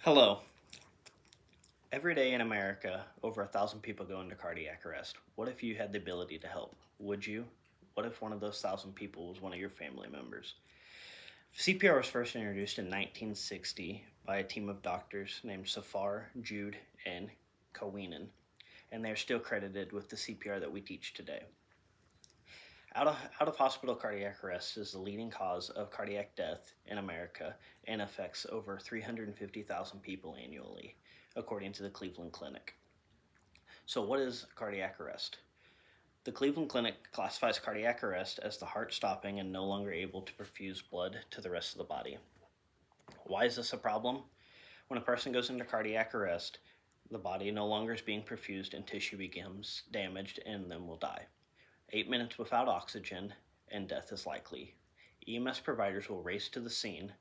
Hello. Every day in America, over 1,000 people go into cardiac arrest. What if you had the ability to help? Would you? What if one of those 1,000 people was one of your family members? CPR was first introduced in 1960 by a team of doctors named Safar, Jude, and Kawinen, and they're still credited with the CPR that we teach today. Out of hospital cardiac arrest is the leading cause of cardiac death in America and affects over 350,000 people annually, according to the Cleveland Clinic. So, what is cardiac arrest? The Cleveland Clinic classifies cardiac arrest as the heart stopping and no longer able to perfuse blood to the rest of the body. Why is this a problem? When a person goes into cardiac arrest, the body no longer is being perfused and tissue becomes damaged and then will die. 8 minutes without oxygen and death is likely. EMS providers will race to the scene,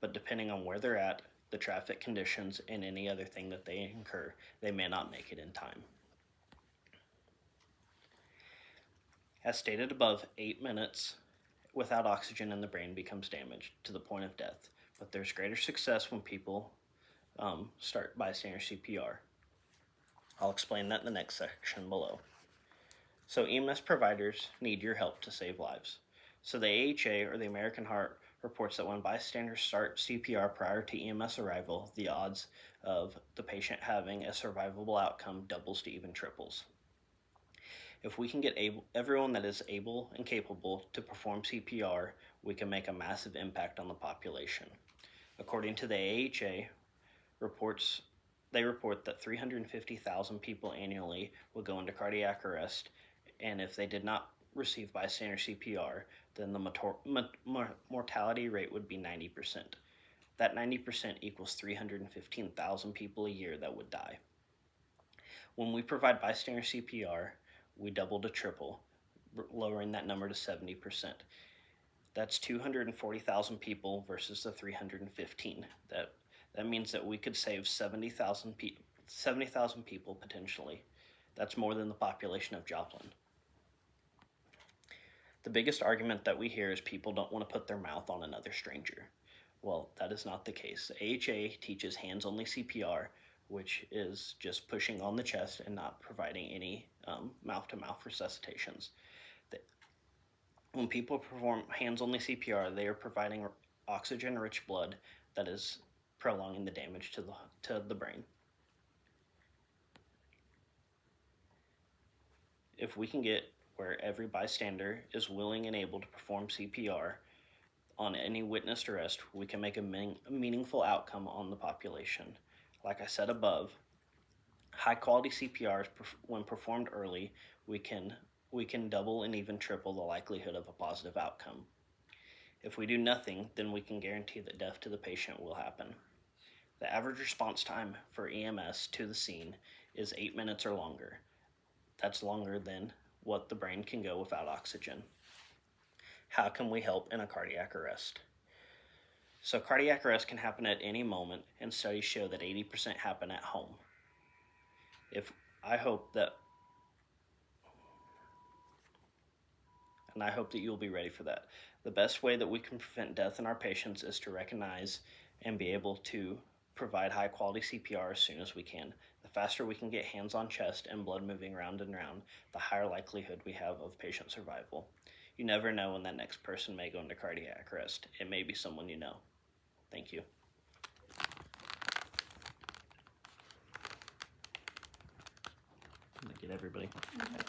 but depending on where they're at, the traffic conditions, and any other thing that they incur, they may not make it in time. As stated above, 8 minutes without oxygen in the brain becomes damaged to the point of death, but there's greater success when people start bystander CPR. I'll explain that in the next section below. So EMS providers need your help to save lives. So the AHA, or the American Heart, reports that when bystanders start CPR prior to EMS arrival, the odds of the patient having a survivable outcome doubles to even triples. If we can get everyone that is able and capable to perform CPR, we can make a massive impact on the population. According to the AHA, they report that 350,000 people annually will go into cardiac arrest, and if they did not receive bystander CPR, then the mortality rate would be 90%. That 90% equals 315,000 people a year that would die. When we provide bystander CPR, we double to triple, lowering that number to 70%. That's 240,000 people versus the 315. That means that we could save 70,000 people potentially. That's more than the population of Joplin. The biggest argument that we hear is people don't want to put their mouth on another stranger. Well, that is not the case. The AHA teaches hands-only CPR, which is just pushing on the chest and not providing any mouth-to-mouth resuscitations. When people perform hands-only CPR, they are providing oxygen-rich blood that is prolonging the damage to the brain. If we can get where every bystander is willing and able to perform CPR on any witnessed arrest, we can make a meaningful outcome on the population. Like I said above, high-quality CPR, when performed early, we can double and even triple the likelihood of a positive outcome. If we do nothing, then we can guarantee that death to the patient will happen. The average response time for EMS to the scene is 8 minutes or longer. That's longer than what the brain can go without oxygen. How can we help in a cardiac arrest? So cardiac arrest can happen at any moment, and studies show that 80% happen at home. I hope that you'll be ready for that. The best way that we can prevent death in our patients is to recognize and be able to provide high quality CPR as soon as we can. The faster we can get hands on chest and blood moving round and round, the higher likelihood we have of patient survival. You never know when that next person may go into cardiac arrest. It may be someone you know. Thank you. I'm gonna get everybody. Okay.